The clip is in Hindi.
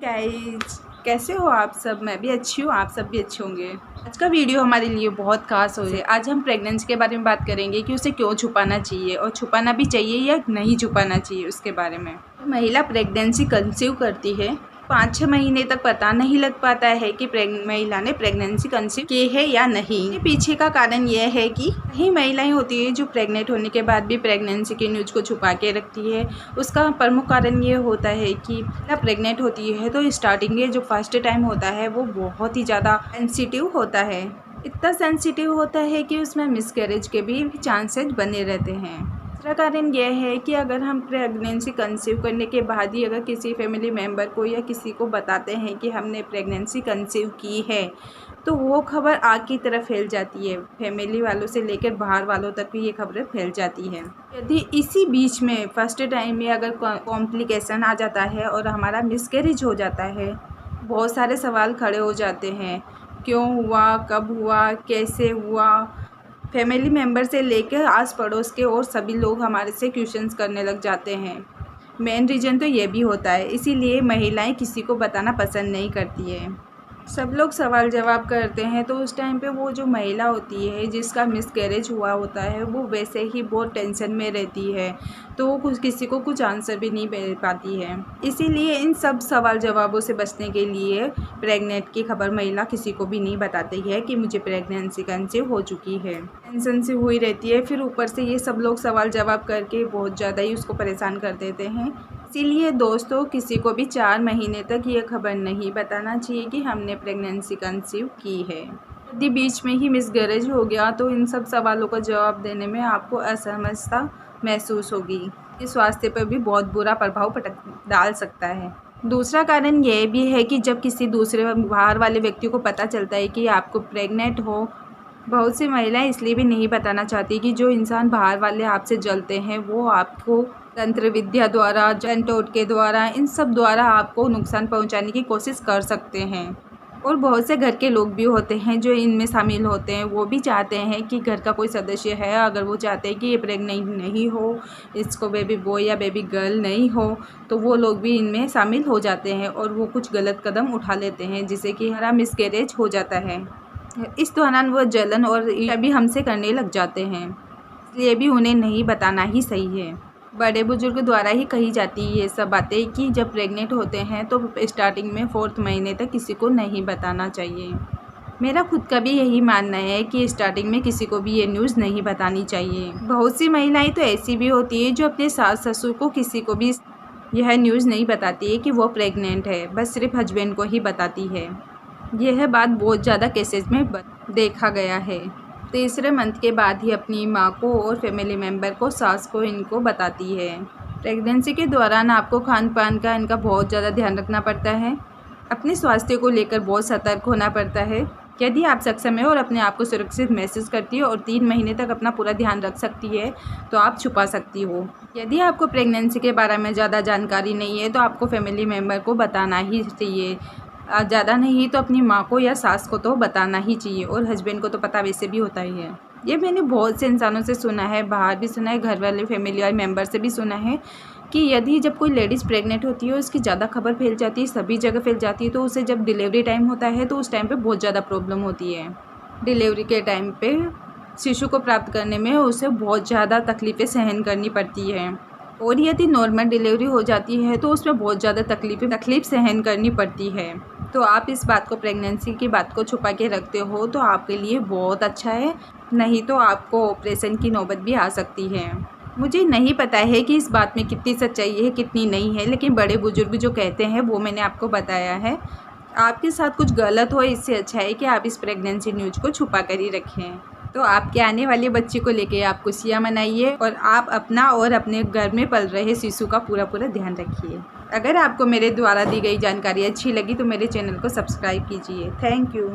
गाइस, कैसे हो आप सब। मैं भी अच्छी हूँ, आप सब भी अच्छे होंगे। आज का वीडियो हमारे लिए बहुत खास हो है। आज हम प्रेगनेंसी के बारे में बात करेंगे कि उसे क्यों छुपाना चाहिए और छुपाना भी चाहिए या नहीं छुपाना चाहिए उसके बारे में। महिला प्रेगनेंसी कंसीव करती है 5-6 महीने तक पता नहीं लग पाता है कि महिला ने प्रेगनेंसी कंसीव की है या नहीं। इसके पीछे का कारण यह है कि कई महिलाएं होती है जो प्रेग्नेंट होने के बाद भी प्रेगनेंसी के न्यूज़ को छुपा के रखती है। उसका प्रमुख कारण ये होता है कि जब प्रेग्नेंट होती है तो स्टार्टिंग के जो फर्स्ट टाइम होता है वो बहुत ही ज़्यादा सेंसिटिव होता है। इतना सेंसिटिव होता है कि उसमें मिसकैरेज के भी चांसेस बने रहते हैं। दूसरा कारण यह है कि अगर हम प्रेगनेंसी कंसीव करने के बाद ही अगर किसी फैमिली मेम्बर को या किसी को बताते हैं कि हमने प्रेगनेंसी कंसीव की है तो वो खबर आग की तरह फैल जाती है। फैमिली वालों से लेकर बाहर वालों तक भी ये खबरें फैल जाती है। यदि इसी बीच में फर्स्ट टाइम में अगर कॉम्प्लिकेशन आ जाता है और हमारा मिसकैरेज हो जाता है, बहुत सारे सवाल खड़े हो जाते हैं। क्यों हुआ, कब हुआ, कैसे हुआ। फैमिली मेम्बर से लेकर आस पड़ोस के और सभी लोग हमारे से क्वेश्चंस करने लग जाते हैं। मेन रीज़न तो ये भी होता है, इसीलिए महिलाएं किसी को बताना पसंद नहीं करती है। सब लोग सवाल जवाब करते हैं तो उस टाइम पे वो जो महिला होती है जिसका मिसकैरेज हुआ होता है वो वैसे ही बहुत टेंशन में रहती है, तो वो किसी को कुछ आंसर भी नहीं दे पाती है। इसीलिए इन सब सवाल जवाबों से बचने के लिए प्रेग्नेंट की खबर महिला किसी को भी नहीं बताती है कि मुझे प्रेगनेंसी कंसीव हो चुकी है। टेंशन से हुई रहती है, फिर ऊपर से ये सब लोग सवाल जवाब करके बहुत ज़्यादा ही उसको परेशान कर देते हैं। इसीलिए दोस्तों, किसी को भी 4 महीने तक ये खबर नहीं बताना चाहिए कि हमने प्रेगनेंसी कंसीव की है। यदि बीच में ही मिसकैरेज हो गया तो इन सब सवालों का जवाब देने में आपको असमंजसता महसूस होगी। ये स्वास्थ्य पर भी बहुत बुरा प्रभाव डाल सकता है। दूसरा कारण यह भी है कि जब किसी दूसरे बाहर वाले व्यक्ति को पता चलता है कि आपको प्रेग्नेंट हो, बहुत सी महिलाएं इसलिए भी नहीं बताना चाहती कि जो इंसान बाहर वाले आपसे जलते हैं वो आपको तंत्र विद्या द्वारा, जन टोटके द्वारा, इन सब द्वारा आपको नुकसान पहुंचाने की कोशिश कर सकते हैं। और बहुत से घर के लोग भी होते हैं जो इनमें शामिल होते हैं। वो भी चाहते हैं कि घर का कोई सदस्य है, अगर वो चाहते हैं कि ये प्रेग्नेंट नहीं हो, इसको बेबी बॉय या बेबी गर्ल नहीं हो, तो वो लोग भी इनमें शामिल हो जाते हैं और वो कुछ गलत कदम उठा लेते हैं जिससे कि हमारा मिसकैरेज हो जाता है। इस दौरान वो जलन और भी हमसे करने लग जाते हैं, इसलिए भी उन्हें नहीं बताना ही सही है। बड़े बुजुर्ग द्वारा ही कही जाती है ये सब बातें कि जब प्रेग्नेंट होते हैं तो स्टार्टिंग में 4th महीने तक किसी को नहीं बताना चाहिए। मेरा खुद का भी यही मानना है कि स्टार्टिंग में किसी को भी ये न्यूज़ नहीं बतानी चाहिए। बहुत सी महिलाएं तो ऐसी भी होती है जो अपने सास ससुर को किसी को भी यह न्यूज़ नहीं बताती है कि वो प्रेग्नेंट है, बस सिर्फ हस्बैंड को ही बताती है। यह बात बहुत ज़्यादा केसेस में देखा गया है। तीसरे मंथ के बाद ही अपनी माँ को और फैमिली मेम्बर को, सास को, इनको बताती है। प्रेगनेंसी के दौरान आपको खान पान का इनका बहुत ज़्यादा ध्यान रखना पड़ता है। अपने स्वास्थ्य को लेकर बहुत सतर्क होना पड़ता है। यदि आप सक्षम है और अपने आप को सुरक्षित महसूस करती हो और 3 महीने तक अपना पूरा ध्यान रख सकती है तो आप छुपा सकती हो। यदि आपको प्रेगनेंसी के बारे में ज़्यादा जानकारी नहीं है तो आपको फैमिली मेम्बर को बताना ही चाहिए। ज़्यादा नहीं तो अपनी माँ को या सास को तो बताना ही चाहिए, और हस्बैंड को तो पता वैसे भी होता ही है। ये मैंने बहुत से इंसानों से सुना है, बाहर भी सुना है, घर वाले फैमिली और मेंबर से भी सुना है कि यदि जब कोई लेडीज़ प्रेग्नेंट होती है उसकी ज़्यादा खबर फैल जाती है, सभी जगह फैल जाती है, तो उसे जब डिलीवरी टाइम होता है तो उस टाइम पे बहुत ज़्यादा प्रॉब्लम होती है। डिलीवरी के टाइम पे शिशु को प्राप्त करने में उसे बहुत ज़्यादा तकलीफ़ें सहन करनी पड़ती है, और यदि नॉर्मल डिलीवरी हो जाती है तो उसमें बहुत ज़्यादा तकलीफ़ सहन करनी पड़ती है। तो आप इस बात को, प्रेगनेंसी की बात को छुपा के रखते हो तो आपके लिए बहुत अच्छा है, नहीं तो आपको ऑपरेशन की नौबत भी आ सकती है। मुझे नहीं पता है कि इस बात में कितनी सच्चाई है कितनी नहीं है, लेकिन बड़े बुजुर्ग जो कहते हैं वो मैंने आपको बताया है। आपके साथ कुछ गलत हो, इससे अच्छा है कि आप इस प्रेगनेंसी न्यूज़ को छुपा कर ही रखें। तो आपके आने वाले बच्चे को लेके आप खुशियाँ मनाइए और आप अपना और अपने घर में पल रहे शिशु का पूरा ध्यान रखिए। अगर आपको मेरे द्वारा दी गई जानकारी अच्छी लगी तो मेरे चैनल को सब्सक्राइब कीजिए। Thank you.